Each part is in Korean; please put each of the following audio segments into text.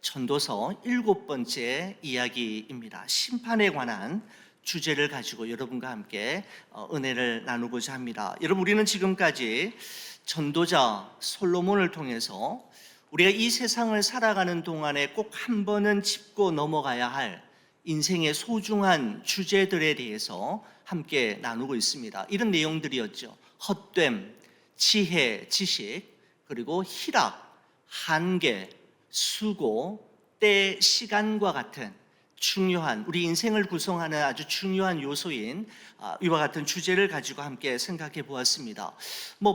전도서 7번째 이야기입니다. 심판에 관한 주제를 가지고 여러분과 함께 은혜를 나누고자 합니다. 여러분, 우리는 지금까지 전도자 솔로몬을 통해서 우리가 이 세상을 살아가는 동안에 꼭 한 번은 짚고 넘어가야 할 인생의 소중한 주제들에 대해서 함께 나누고 있습니다. 이런 내용들이었죠. 헛됨, 지혜, 지식, 그리고 희락, 한계, 수고, 때, 시간과 같은 중요한 우리 인생을 구성하는 아주 중요한 요소인 이와 같은 주제를 가지고 함께 생각해 보았습니다.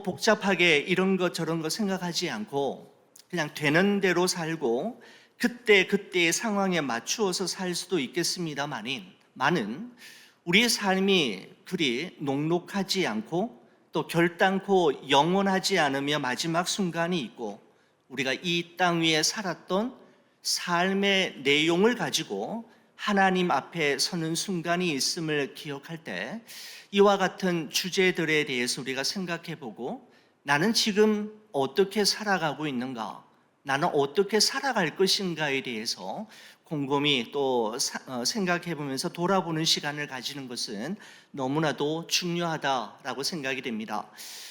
복잡하게 이런 것 저런 것 생각하지 않고 그냥 되는 대로 살고 그때의 상황에 맞추어서 살 수도 있겠습니다만은 우리의 삶이 그리 녹록하지 않고 또 결단코 영원하지 않으며 마지막 순간이 있고 우리가 이 땅 위에 살았던 삶의 내용을 가지고 하나님 앞에 서는 순간이 있음을 기억할 때 이와 같은 주제들에 대해서 우리가 생각해 보고 나는 지금 어떻게 살아가고 있는가? 나는 어떻게 살아갈 것인가에 대해서 곰곰이 또 생각해 보면서 돌아보는 시간을 가지는 것은 너무나도 중요하다라고 생각이 됩니다.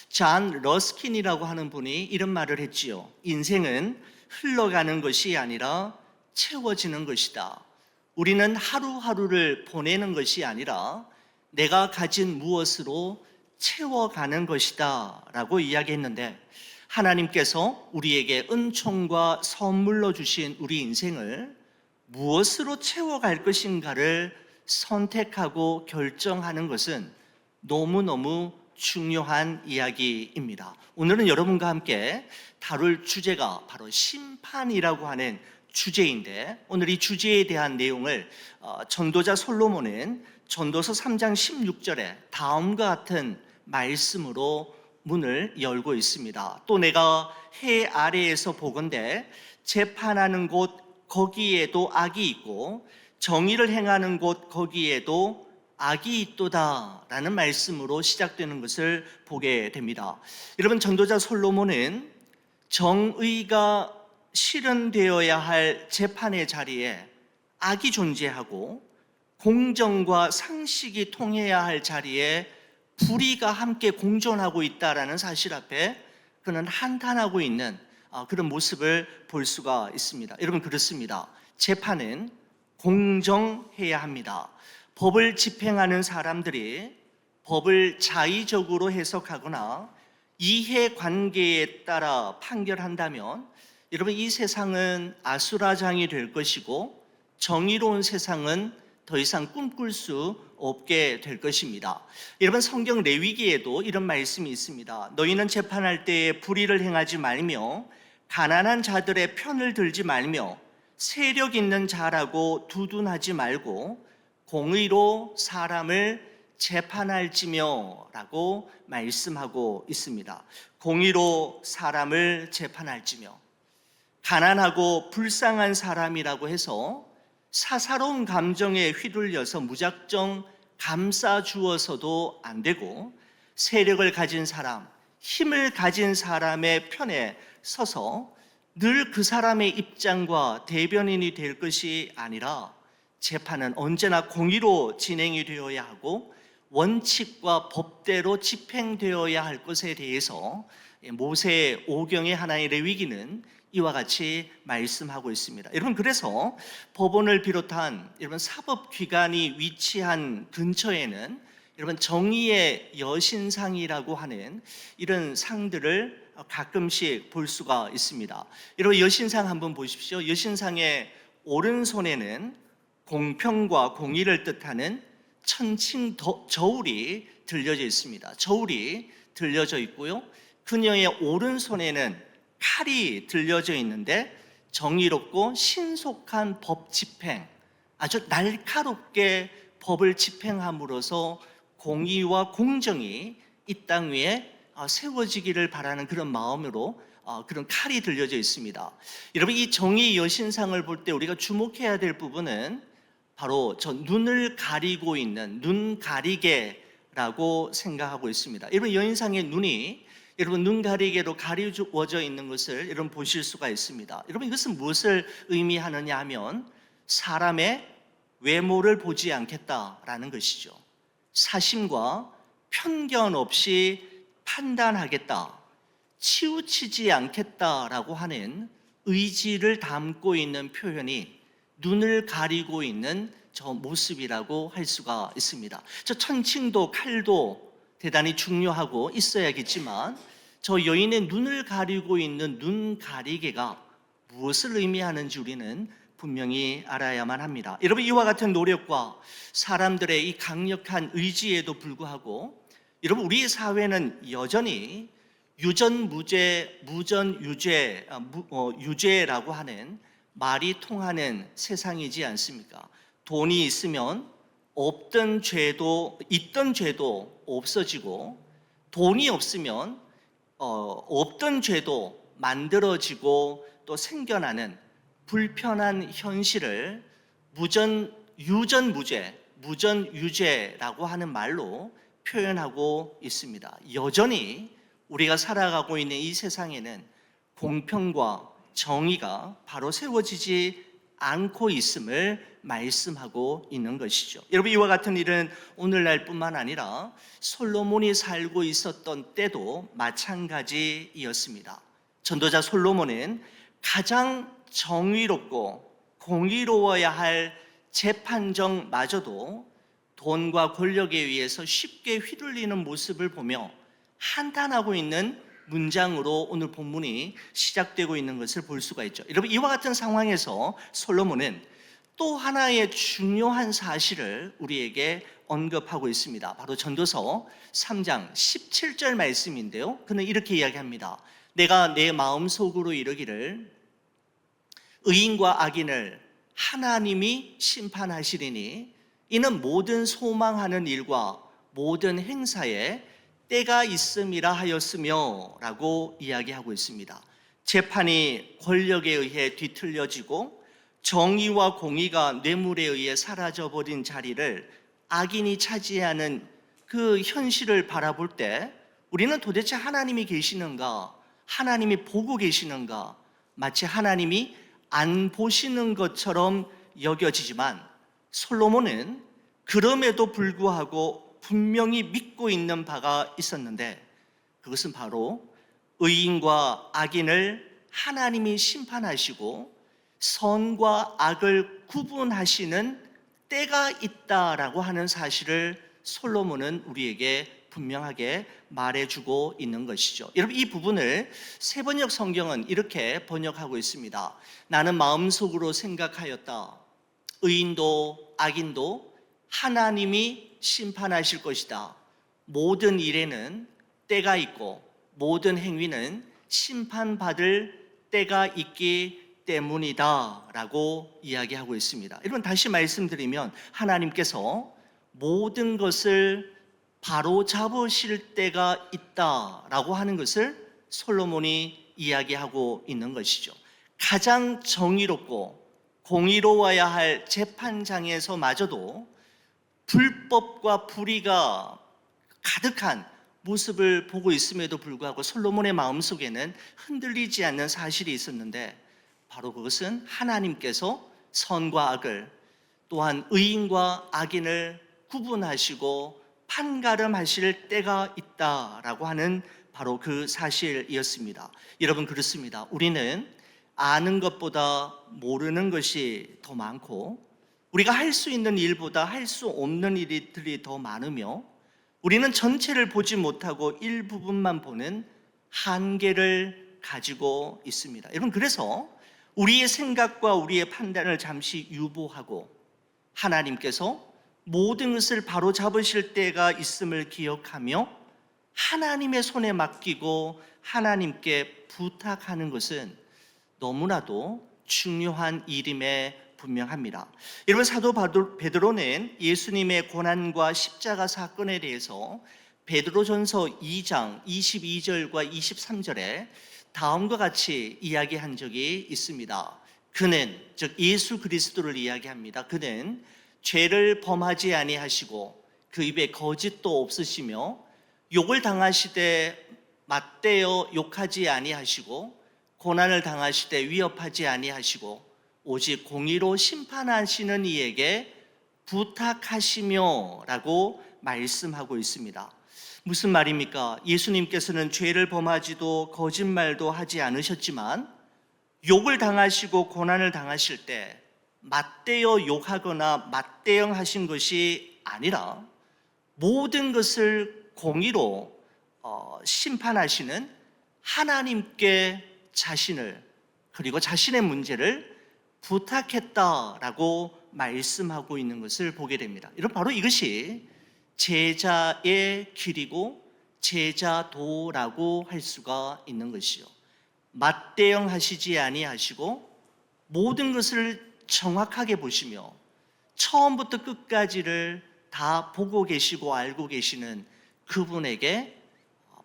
잔 러스킨이라고 하는 분이 이런 말을 했지요. 인생은 흘러가는 것이 아니라 채워지는 것이다. 우리는 하루하루를 보내는 것이 아니라 내가 가진 무엇으로 채워가는 것이다 라고 이야기했는데, 하나님께서 우리에게 은총과 선물로 주신 우리 인생을 무엇으로 채워갈 것인가를 선택하고 결정하는 것은 너무너무 중요한 이야기입니다. 오늘은 여러분과 함께 다룰 주제가 바로 심판이라고 하는 주제인데, 오늘 이 주제에 대한 내용을 전도자 솔로몬은 전도서 3장 16절에 다음과 같은 말씀으로 문을 열고 있습니다. 또 내가 해 아래에서 보건대 재판하는 곳 거기에도 악이 있고 정의를 행하는 곳 거기에도 악이 있도다 라는 말씀으로 시작되는 것을 보게 됩니다. 여러분, 전도자 솔로몬은 정의가 실현되어야 할 재판의 자리에 악이 존재하고 공정과 상식이 통해야 할 자리에 불의가 함께 공존하고 있다라는 사실 앞에 그는 한탄하고 있는 그런 모습을 볼 수가 있습니다. 여러분, 그렇습니다. 재판은 공정해야 합니다. 법을 집행하는 사람들이 법을 자의적으로 해석하거나 이해관계에 따라 판결한다면 여러분, 이 세상은 아수라장이 될 것이고 정의로운 세상은 더 이상 꿈꿀 수 없게 될 것입니다. 여러분, 성경 레위기에도 이런 말씀이 있습니다. 너희는 재판할 때에 불의를 행하지 말며 가난한 자들의 편을 들지 말며 세력 있는 자라고 두둔하지 말고 공의로 사람을 재판할지며 라고 말씀하고 있습니다. 공의로 사람을 재판할지며, 가난하고 불쌍한 사람이라고 해서 사사로운 감정에 휘둘려서 무작정 감싸주어서도 안 되고, 세력을 가진 사람, 힘을 가진 사람의 편에 서서 늘 그 사람의 입장과 대변인이 될 것이 아니라 재판은 언제나 공의로 진행이 되어야 하고 원칙과 법대로 집행되어야 할 것에 대해서 모세 오경의 하나의 레위기는 이와 같이 말씀하고 있습니다. 여러분, 그래서 법원을 비롯한 여러분 사법기관이 위치한 근처에는 여러분 정의의 여신상이라고 하는 이런 상들을 가끔씩 볼 수가 있습니다. 여러분, 여신상 한번 보십시오. 여신상의 오른손에는 공평과 공의를 뜻하는 천칭 저울이 들려져 있습니다. 저울이 들려져 있고요. 그녀의 오른손에는 칼이 들려져 있는데 정의롭고 신속한 법 집행, 아주 날카롭게 법을 집행함으로써 공의와 공정이 이 땅 위에 세워지기를 바라는 그런 마음으로 그런 칼이 들려져 있습니다. 여러분, 이 정의 여신상을 볼 때 우리가 주목해야 될 부분은 바로 저 눈을 가리고 있는 눈 가리개라고 생각하고 있습니다. 여러분, 여인상의 눈이 여러분 눈 가리개로 가리워져 있는 것을 여러분 보실 수가 있습니다. 여러분 이것은 무엇을 의미하느냐 하면 사람의 외모를 보지 않겠다라는 것이죠. 사심과 편견 없이 판단하겠다, 치우치지 않겠다라고 하는 의지를 담고 있는 표현이 눈을 가리고 있는 저 모습이라고 할 수가 있습니다. 저 천칭도 칼도 대단히 중요하고 있어야겠지만 저 여인의 눈을 가리고 있는 눈 가리개가 무엇을 의미하는지 우리는 분명히 알아야만 합니다. 여러분 이와 같은 노력과 사람들의 이 강력한 의지에도 불구하고 여러분 우리 사회는 여전히 유전무죄, 무전유죄, 유죄라고 하는 말이 통하는 세상이지 않습니까? 돈이 있으면 없던 죄도 있던 죄도 없어지고 돈이 없으면 없던 죄도 만들어지고 또 생겨나는 불편한 현실을 유전무죄, 무전유죄라고 하는 말로 표현하고 있습니다. 여전히 우리가 살아가고 있는 이 세상에는 공평과 정의가 바로 세워지지 않고 있음을 말씀하고 있는 것이죠. 여러분 이와 같은 일은 오늘날뿐만 아니라 솔로몬이 살고 있었던 때도 마찬가지였습니다. 전도자 솔로몬은 가장 정의롭고 공의로워야 할 재판정마저도 돈과 권력에 의해서 쉽게 휘둘리는 모습을 보며 한탄하고 있는 문장으로 오늘 본문이 시작되고 있는 것을 볼 수가 있죠. 여러분 이와 같은 상황에서 솔로몬은 또 하나의 중요한 사실을 우리에게 언급하고 있습니다. 바로 전도서 3장 17절 말씀인데요. 그는 이렇게 이야기합니다. 내가 내 마음속으로 이르기를 의인과 악인을 하나님이 심판하시리니 이는 모든 소망하는 일과 모든 행사에 때가 있음이라 하였으며 라고 이야기하고 있습니다. 재판이 권력에 의해 뒤틀려지고 정의와 공의가 뇌물에 의해 사라져버린 자리를 악인이 차지하는 그 현실을 바라볼 때 우리는 도대체 하나님이 계시는가, 하나님이 보고 계시는가, 마치 하나님이 안 보시는 것처럼 여겨지지만 솔로몬은 그럼에도 불구하고 분명히 믿고 있는 바가 있었는데 그것은 바로 의인과 악인을 하나님이 심판하시고 선과 악을 구분하시는 때가 있다라고 하는 사실을 솔로몬은 우리에게 분명하게 말해주고 있는 것이죠. 여러분 이 부분을 세번역 성경은 이렇게 번역하고 있습니다. 나는 마음속으로 생각하였다. 의인도 악인도 하나님이 심판하실 것이다. 모든 일에는 때가 있고 모든 행위는 심판받을 때가 있기 때문이다 라고 이야기하고 있습니다. 여러분 다시 말씀드리면 하나님께서 모든 것을 바로 잡으실 때가 있다라고 하는 것을 솔로몬이 이야기하고 있는 것이죠. 가장 정의롭고 공의로워야 할 재판장에서마저도 불법과 불의가 가득한 모습을 보고 있음에도 불구하고 솔로몬의 마음속에는 흔들리지 않는 사실이 있었는데 바로 그것은 하나님께서 선과 악을 또한 의인과 악인을 구분하시고 판가름하실 때가 있다라고 하는 바로 그 사실이었습니다. 여러분 그렇습니다. 우리는 아는 것보다 모르는 것이 더 많고 우리가 할 수 있는 일보다 할 수 없는 일들이 더 많으며 우리는 전체를 보지 못하고 일부분만 보는 한계를 가지고 있습니다. 여러분 그래서 우리의 생각과 우리의 판단을 잠시 유보하고 하나님께서 모든 것을 바로 잡으실 때가 있음을 기억하며 하나님의 손에 맡기고 하나님께 부탁하는 것은 너무나도 중요한 일임에 분명합니다. 여러분 사도 베드로는 예수님의 고난과 십자가 사건에 대해서 베드로전서 2장 22절과 23절에 다음과 같이 이야기한 적이 있습니다. 그는 즉 예수 그리스도를 이야기합니다. 그는 죄를 범하지 아니하시고 그 입에 거짓도 없으시며 욕을 당하시되 맞대어 욕하지 아니하시고 고난을 당하실 때 위협하지 아니하시고 오직 공의로 심판하시는 이에게 부탁하시며 라고 말씀하고 있습니다. 무슨 말입니까? 예수님께서는 죄를 범하지도 거짓말도 하지 않으셨지만 욕을 당하시고 고난을 당하실 때 맞대어 욕하거나 맞대응하신 것이 아니라 모든 것을 공의로 심판하시는 하나님께 자신을 그리고 자신의 문제를 부탁했다라고 말씀하고 있는 것을 보게 됩니다. 여러분, 바로 이것이 제자의 길이고 제자도라고 할 수가 있는 것이요. 맞대응하시지 아니하시고 모든 것을 정확하게 보시며 처음부터 끝까지를 다 보고 계시고 알고 계시는 그분에게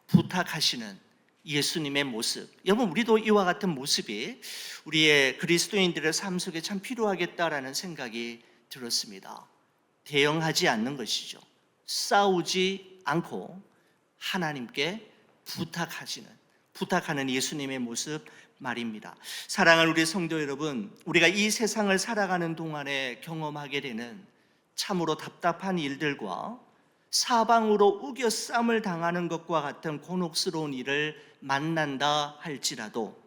부탁하시는 예수님의 모습. 여러분, 우리도 이와 같은 모습이 우리의 그리스도인들의 삶 속에 참 필요하겠다라는 생각이 들었습니다. 대응하지 않는 것이죠. 싸우지 않고 하나님께 부탁하는 예수님의 모습 말입니다. 사랑하는 우리 성도 여러분, 우리가 이 세상을 살아가는 동안에 경험하게 되는 참으로 답답한 일들과 사방으로 우겨쌈을 당하는 것과 같은 곤혹스러운 일을 만난다 할지라도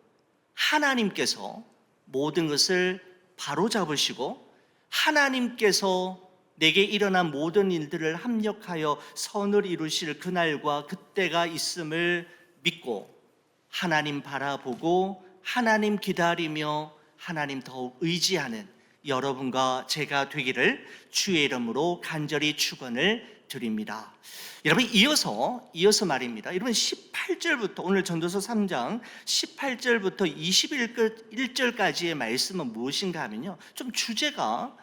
하나님께서 모든 것을 바로잡으시고 하나님께서 내게 일어난 모든 일들을 합력하여 선을 이루실 그날과 그때가 있음을 믿고 하나님 바라보고 하나님 기다리며 하나님 더욱 의지하는 여러분과 제가 되기를 주의 이름으로 간절히 축원을 드립니다. 여러분, 이어서 말입니다. 여러분, 18절부터 오늘 전도서 3장 18절부터 21절까지의 말씀은 무엇인가 하면요, 좀 주제가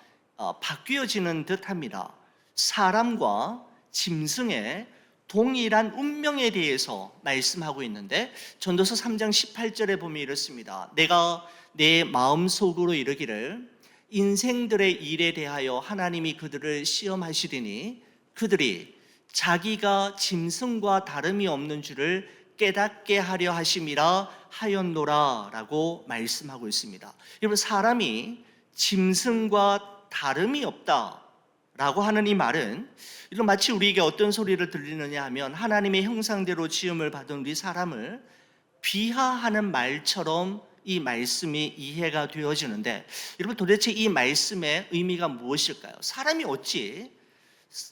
바뀌어지는 듯합니다. 사람과 짐승의 동일한 운명에 대해서 말씀하고 있는데 전도서 3장 18절에 보면 이렇습니다. 내가 내 마음속으로 이르기를 인생들의 일에 대하여 하나님이 그들을 시험하시리니 그들이 자기가 짐승과 다름이 없는 줄을 깨닫게 하려 하심이라 하였노라 라고 말씀하고 있습니다. 여러분, 사람이 짐승과 다름이 없다 라고 하는 이 말은 이런 마치 우리에게 어떤 소리를 들리느냐 하면 하나님의 형상대로 지음을 받은 우리 사람을 비하하는 말처럼 이 말씀이 이해가 되어지는데, 여러분, 도대체 이 말씀의 의미가 무엇일까요? 사람이 어찌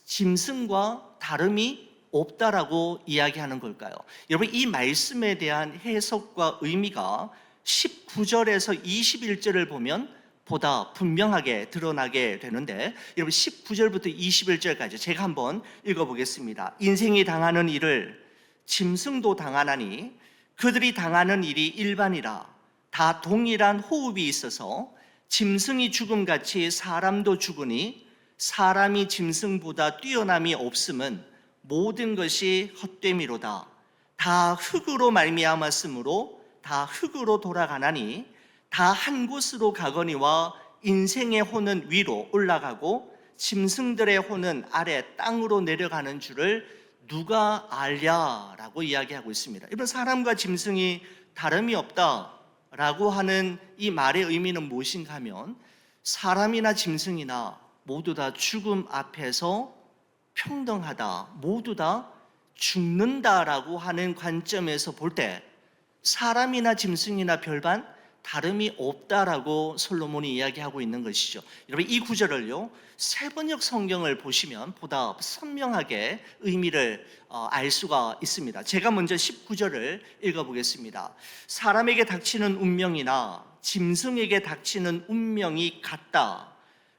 짐승과 다름이 없다라고 이야기하는 걸까요? 여러분, 이 말씀에 대한 해석과 의미가 19절에서 21절을 보면 보다 분명하게 드러나게 되는데, 여러분 19절부터 21절까지 제가 한번 읽어보겠습니다. 인생이 당하는 일을 짐승도 당하나니 그들이 당하는 일이 일반이라. 다 동일한 호흡이 있어서 짐승이 죽음같이 사람도 죽으니 사람이 짐승보다 뛰어남이 없음은 모든 것이 헛됨이로다. 다 흙으로 말미암았으므로 다 흙으로 돌아가나니 다 한 곳으로 가거니와 인생의 혼은 위로 올라가고 짐승들의 혼은 아래 땅으로 내려가는 줄을 누가 알랴라고 이야기하고 있습니다. 이런 사람과 짐승이 다름이 없다라고 하는 이 말의 의미는 무엇인가 하면 사람이나 짐승이나 모두 다 죽음 앞에서 평등하다, 모두 다 죽는다라고 하는 관점에서 볼 때 사람이나 짐승이나 별반 다름이 없다라고 솔로몬이 이야기하고 있는 것이죠. 여러분, 이 구절을요, 세번역 성경을 보시면 보다 선명하게 의미를 알 수가 있습니다. 제가 먼저 19절을 읽어보겠습니다. 사람에게 닥치는 운명이나 짐승에게 닥치는 운명이 같다.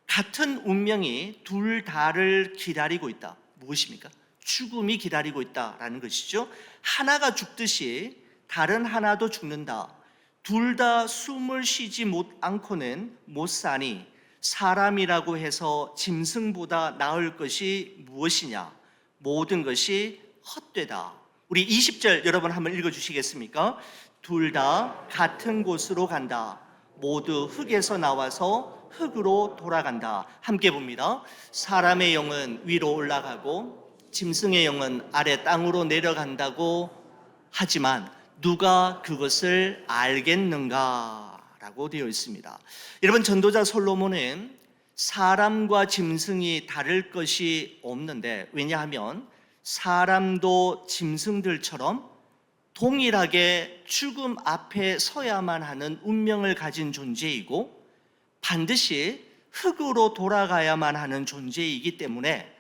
같은 운명이 둘 다를 기다리고 있다. 무엇입니까? 죽음이 기다리고 있다라는 것이죠. 하나가 죽듯이 다른 하나도 죽는다. 둘 다 숨을 쉬지 않고는 못 사니 사람이라고 해서 짐승보다 나을 것이 무엇이냐? 모든 것이 헛되다. 우리 20절 여러분 한번 읽어주시겠습니까? 둘 다 같은 곳으로 간다. 모두 흙에서 나와서 흙으로 돌아간다. 함께 봅니다. 사람의 영은 위로 올라가고 짐승의 영은 아래 땅으로 내려간다고 하지만 누가 그것을 알겠는가? 라고 되어 있습니다. 여러분, 전도자 솔로몬은 사람과 짐승이 다를 것이 없는데, 왜냐하면 사람도 짐승들처럼 동일하게 죽음 앞에 서야만 하는 운명을 가진 존재이고 반드시 흙으로 돌아가야만 하는 존재이기 때문에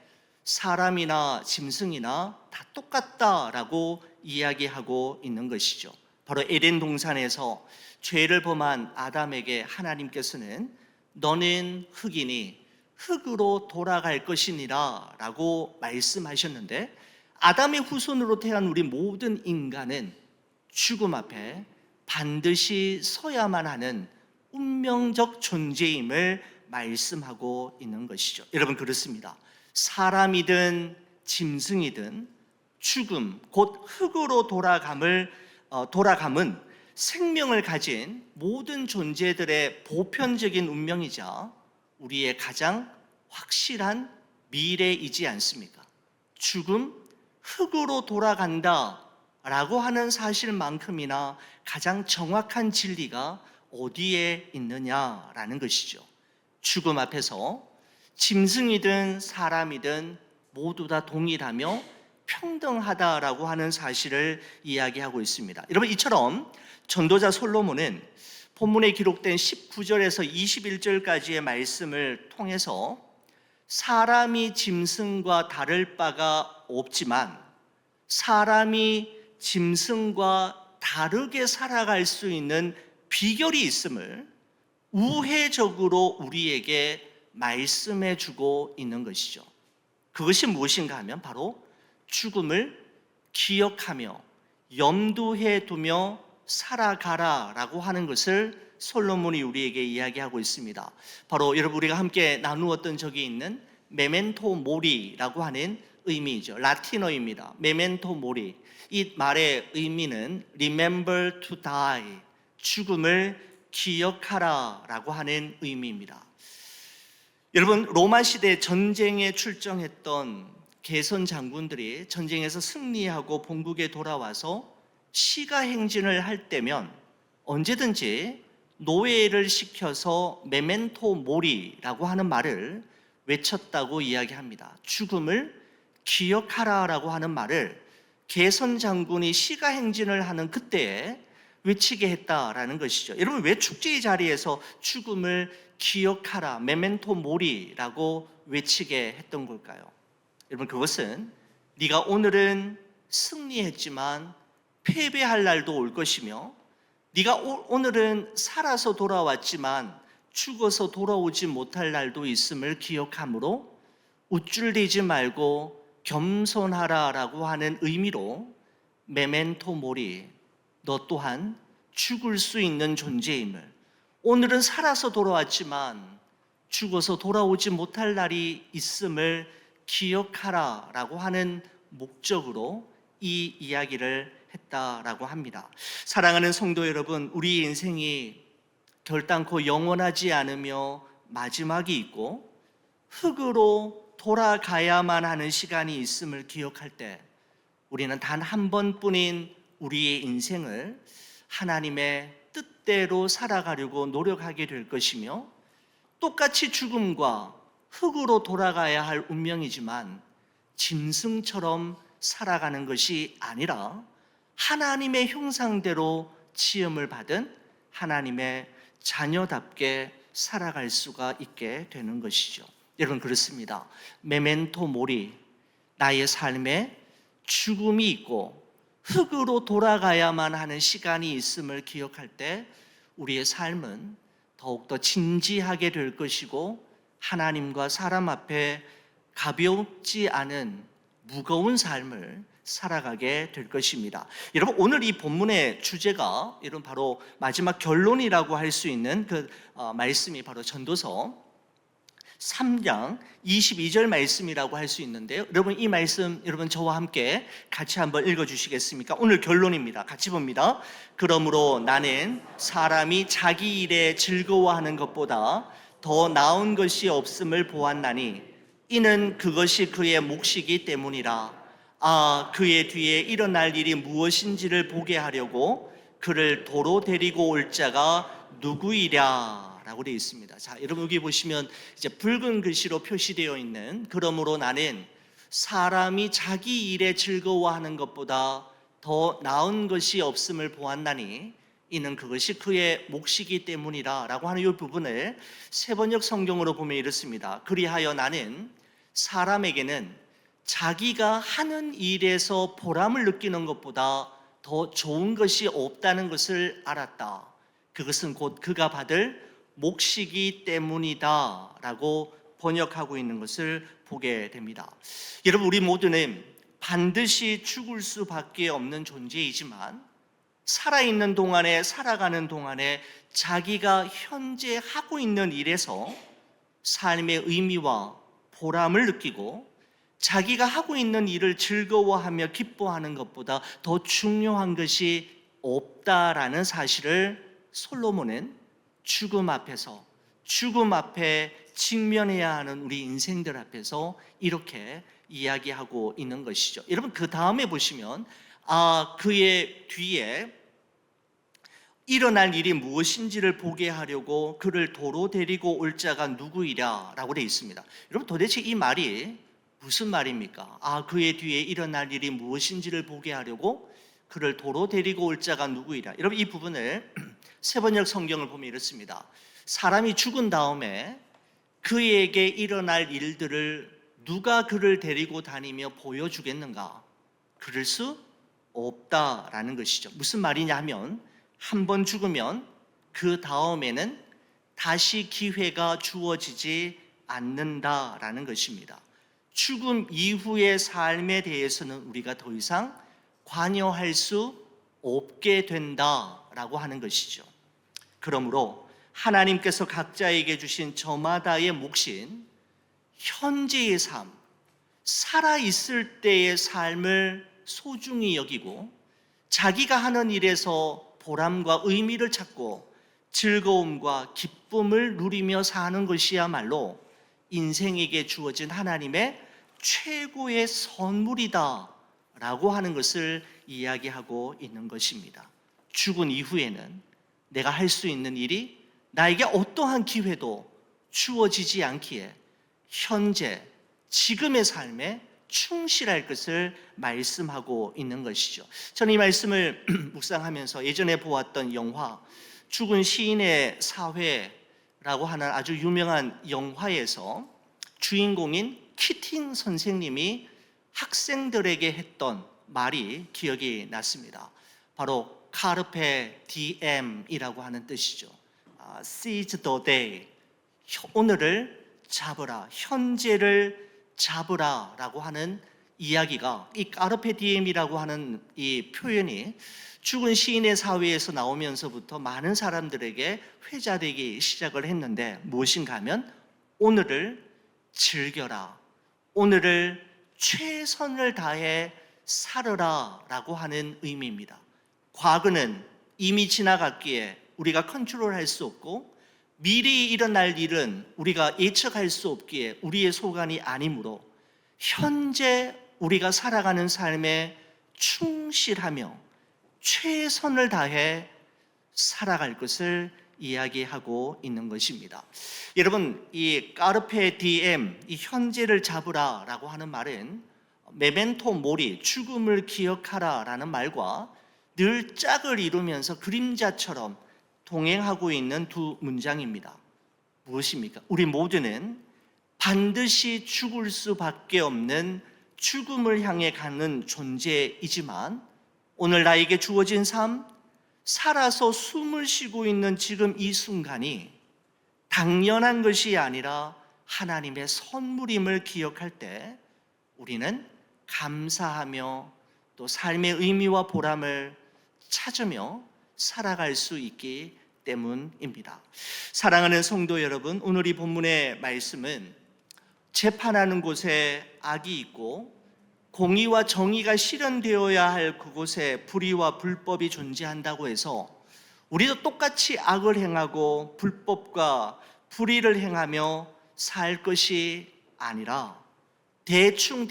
사람이나 짐승이나 다 똑같다라고 이야기하고 있는 것이죠. 바로 에덴 동산에서 죄를 범한 아담에게 하나님께서는 너는 흙이니 흙으로 돌아갈 것이니라 라고 말씀하셨는데, 아담의 후손으로 태어난 우리 모든 인간은 죽음 앞에 반드시 서야만 하는 운명적 존재임을 말씀하고 있는 것이죠. 여러분, 그렇습니다. 사람이든 짐승이든 죽음, 곧 흙으로 돌아감은 생명을 가진 모든 존재들의 보편적인 운명이자 우리의 가장 확실한 미래이지 않습니까? 죽음, 흙으로 돌아간다 라고 하는 사실만큼이나 가장 정확한 진리가 어디에 있느냐라는 것이죠. 죽음 앞에서 짐승이든 사람이든 모두 다 동일하며 평등하다라고 하는 사실을 이야기하고 있습니다. 여러분, 이처럼 전도자 솔로몬은 본문에 기록된 19절에서 21절까지의 말씀을 통해서 사람이 짐승과 다를 바가 없지만 사람이 짐승과 다르게 살아갈 수 있는 비결이 있음을 우회적으로 우리에게 말씀해 주고 있는 것이죠. 그것이 무엇인가 하면 바로 죽음을 기억하며 염두해 두며 살아가라 라고 하는 것을 솔로몬이 우리에게 이야기하고 있습니다. 바로 여러분, 우리가 함께 나누었던 적이 있는 메멘토 모리라고 하는 의미이죠. 라틴어입니다. 메멘토 모리. 이 말의 의미는 remember to die, 죽음을 기억하라 라고 하는 의미입니다. 여러분, 로마 시대 전쟁에 출정했던 개선 장군들이 전쟁에서 승리하고 본국에 돌아와서 시가 행진을 할 때면 언제든지 노예를 시켜서 메멘토 모리라고 하는 말을 외쳤다고 이야기합니다. 죽음을 기억하라라고 하는 말을 개선 장군이 시가 행진을 하는 그때에 외치게 했다라는 것이죠. 여러분, 왜 축제의 자리에서 죽음을 기억하라, 메멘토 모리라고 외치게 했던 걸까요? 여러분, 그것은 네가 오늘은 승리했지만 패배할 날도 올 것이며, 네가 오늘은 살아서 돌아왔지만 죽어서 돌아오지 못할 날도 있음을 기억하므로 우쭐대지 말고 겸손하라라고 하는 의미로 메멘토 모리, 너 또한 죽을 수 있는 존재임을, 오늘은 살아서 돌아왔지만 죽어서 돌아오지 못할 날이 있음을 기억하라라고 하는 목적으로 이 이야기를 했다라고 합니다. 사랑하는 성도 여러분, 우리 인생이 결단코 영원하지 않으며 마지막이 있고 흙으로 돌아가야만 하는 시간이 있음을 기억할 때 우리는 단 한 번뿐인 우리의 인생을 하나님의 뜻대로 살아가려고 노력하게 될 것이며, 똑같이 죽음과 흙으로 돌아가야 할 운명이지만 짐승처럼 살아가는 것이 아니라 하나님의 형상대로 지음을 받은 하나님의 자녀답게 살아갈 수가 있게 되는 것이죠. 여러분, 그렇습니다. 메멘토 모리, 나의 삶에 죽음이 있고 흙으로 돌아가야만 하는 시간이 있음을 기억할 때 우리의 삶은 더욱더 진지하게 될 것이고 하나님과 사람 앞에 가볍지 않은 무거운 삶을 살아가게 될 것입니다. 여러분, 오늘 이 본문의 주제가 여러분 바로 마지막 결론이라고 할 수 있는 그 말씀이 바로 전도서 3장 22절 말씀이라고 할 수 있는데요. 여러분, 이 말씀 여러분 저와 함께 같이 한번 읽어주시겠습니까? 오늘 결론입니다. 같이 봅니다. 그러므로 나는 사람이 자기 일에 즐거워하는 것보다 더 나은 것이 없음을 보았나니 이는 그것이 그의 몫이기 때문이라. 그의 뒤에 일어날 일이 무엇인지를 보게 하려고 그를 도로 데리고 올 자가 누구이랴 라고 되어 있습니다. 자, 여러분 여기 보시면 이제 붉은 글씨로 표시되어 있는 그러므로 나는 사람이 자기 일에 즐거워하는 것보다 더 나은 것이 없음을 보았나니 이는 그것이 그의 몫이기 때문이라 라고 하는 이 부분을 세번역 성경으로 보면 이렇습니다. 그리하여 나는 사람에게는 자기가 하는 일에서 보람을 느끼는 것보다 더 좋은 것이 없다는 것을 알았다. 그것은 곧 그가 받을 몫이기 때문이다 라고 번역하고 있는 것을 보게 됩니다. 여러분 우리 모두는 반드시 죽을 수밖에 없는 존재이지만 살아있는 동안에 살아가는 동안에 자기가 현재 하고 있는 일에서 삶의 의미와 보람을 느끼고 자기가 하고 있는 일을 즐거워하며 기뻐하는 것보다 더 중요한 것이 없다라는 사실을 솔로몬은 죽음 앞에 직면해야 하는 우리 인생들 앞에서 이렇게 이야기하고 있는 것이죠. 여러분 그 다음에 보시면 그의 뒤에 일어날 일이 무엇인지를 보게 하려고 그를 도로 데리고 올 자가 누구이랴 라고 되어 있습니다. 여러분 도대체 이 말이 무슨 말입니까? 그의 뒤에 일어날 일이 무엇인지를 보게 하려고 그를 도로 데리고 올 자가 누구이랴. 여러분 이 부분을 세번역 성경을 보면 이렇습니다. 사람이 죽은 다음에 그에게 일어날 일들을 누가 그를 데리고 다니며 보여주겠는가? 그럴 수 없다라는 것이죠. 무슨 말이냐 하면 한 번 죽으면 그 다음에는 다시 기회가 주어지지 않는다라는 것입니다. 죽음 이후의 삶에 대해서는 우리가 더 이상 관여할 수 없게 된다라고 하는 것이죠. 그러므로 하나님께서 각자에게 주신 저마다의 몫인 현재의 삶, 살아있을 때의 삶을 소중히 여기고 자기가 하는 일에서 보람과 의미를 찾고 즐거움과 기쁨을 누리며 사는 것이야말로 인생에게 주어진 하나님의 최고의 선물이다 라고 하는 것을 이야기하고 있는 것입니다. 죽은 이후에는 내가 할 수 있는 일이 나에게 어떠한 기회도 주어지지 않기에 현재 지금의 삶에 충실할 것을 말씀하고 있는 것이죠. 저는 이 말씀을 묵상하면서 예전에 보았던 영화 죽은 시인의 사회라고 하는 아주 유명한 영화에서 주인공인 키팅 선생님이 학생들에게 했던 말이 기억이 났습니다. 바로 카르페 디엠이라고 하는 뜻이죠. Seize the day, 오늘을 잡으라, 현재를 잡으라 라고 하는 이야기가 이 카르페 디엠이라고 하는 이 표현이 죽은 시인의 사회에서 나오면서부터 많은 사람들에게 회자되기 시작을 했는데 무엇인가 하면 오늘을 즐겨라, 오늘을 최선을 다해 살아라 라고 하는 의미입니다. 과거는 이미 지나갔기에 우리가 컨트롤할 수 없고 미래에 일어날 일은 우리가 예측할 수 없기에 우리의 소관이 아니므로 현재 우리가 살아가는 삶에 충실하며 최선을 다해 살아갈 것을 이야기하고 있는 것입니다. 여러분 이 까르페 디엠, 이 현재를 잡으라 라고 하는 말은 메멘토 모리, 죽음을 기억하라 라는 말과 늘 짝을 이루면서 그림자처럼 동행하고 있는 두 문장입니다. 무엇입니까? 우리 모두는 반드시 죽을 수밖에 없는 죽음을 향해 가는 존재이지만 오늘 나에게 주어진 삶, 살아서 숨을 쉬고 있는 지금 이 순간이 당연한 것이 아니라 하나님의 선물임을 기억할 때 우리는 감사하며 또 삶의 의미와 보람을 찾으며 살아갈 수 있기 때문입니다. 사랑하는 성도 여러분, 오늘 이 본문의 말씀은 재판하는 곳에 악이 있고 공의와 정의가 실현되어야 할 그곳에 불의와 불법이 존재한다고 해서 우리도 똑같이 악을 행하고 불법과 불의를 행하며 살 것이 아니라 대충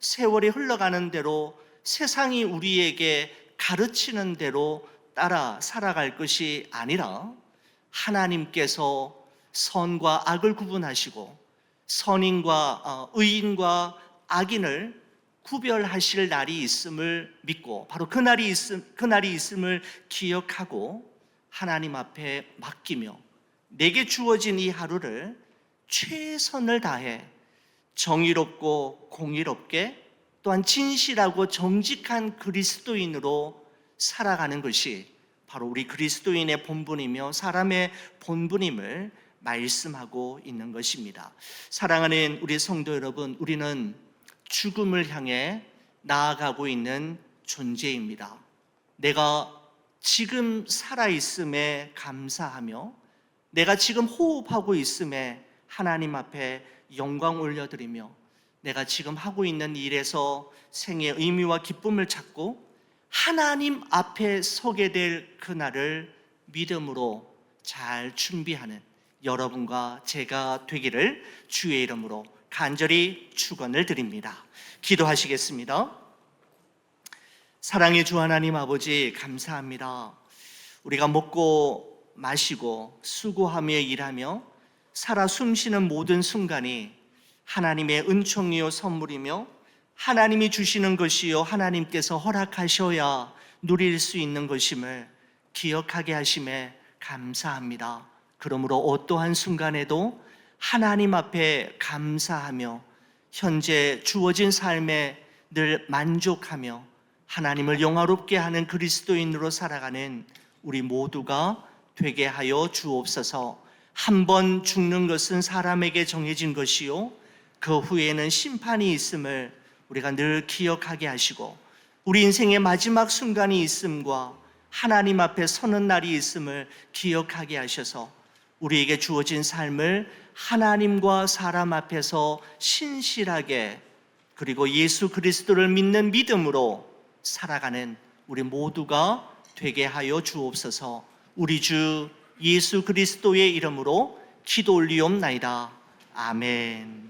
세월이 흘러가는 대로 세상이 우리에게 가르치는 대로 따라 살아갈 것이 아니라 하나님께서 선과 악을 구분하시고 선인과 의인과 악인을 구별하실 날이 있음을 믿고 바로 그날이 있음을 기억하고 하나님 앞에 맡기며 내게 주어진 이 하루를 최선을 다해 정의롭고 공의롭게 또한 진실하고 정직한 그리스도인으로 살아가는 것이 바로 우리 그리스도인의 본분이며 사람의 본분임을 말씀하고 있는 것입니다. 사랑하는 우리 성도 여러분, 우리는 죽음을 향해 나아가고 있는 존재입니다. 내가 지금 살아있음에 감사하며 내가 지금 호흡하고 있음에 하나님 앞에 영광 올려드리며 내가 지금 하고 있는 일에서 생의 의미와 기쁨을 찾고 하나님 앞에 서게 될 그날을 믿음으로 잘 준비하는 여러분과 제가 되기를 주의 이름으로 간절히 축원을 드립니다. 기도하시겠습니다. 사랑의 주 하나님 아버지, 감사합니다. 우리가 먹고 마시고 수고하며 일하며 살아 숨쉬는 모든 순간이 하나님의 은총이요 선물이며 하나님이 주시는 것이요 하나님께서 허락하셔야 누릴 수 있는 것임을 기억하게 하심에 감사합니다. 그러므로 어떠한 순간에도 하나님 앞에 감사하며 현재 주어진 삶에 늘 만족하며 하나님을 영화롭게 하는 그리스도인으로 살아가는 우리 모두가 되게 하여 주옵소서. 한 번 죽는 것은 사람에게 정해진 것이요 그 후에는 심판이 있음을 우리가 늘 기억하게 하시고 우리 인생의 마지막 순간이 있음과 하나님 앞에 서는 날이 있음을 기억하게 하셔서 우리에게 주어진 삶을 하나님과 사람 앞에서 신실하게 그리고 예수 그리스도를 믿는 믿음으로 살아가는 우리 모두가 되게 하여 주옵소서. 우리 주 예수 그리스도의 이름으로 기도 올리옵나이다. 아멘.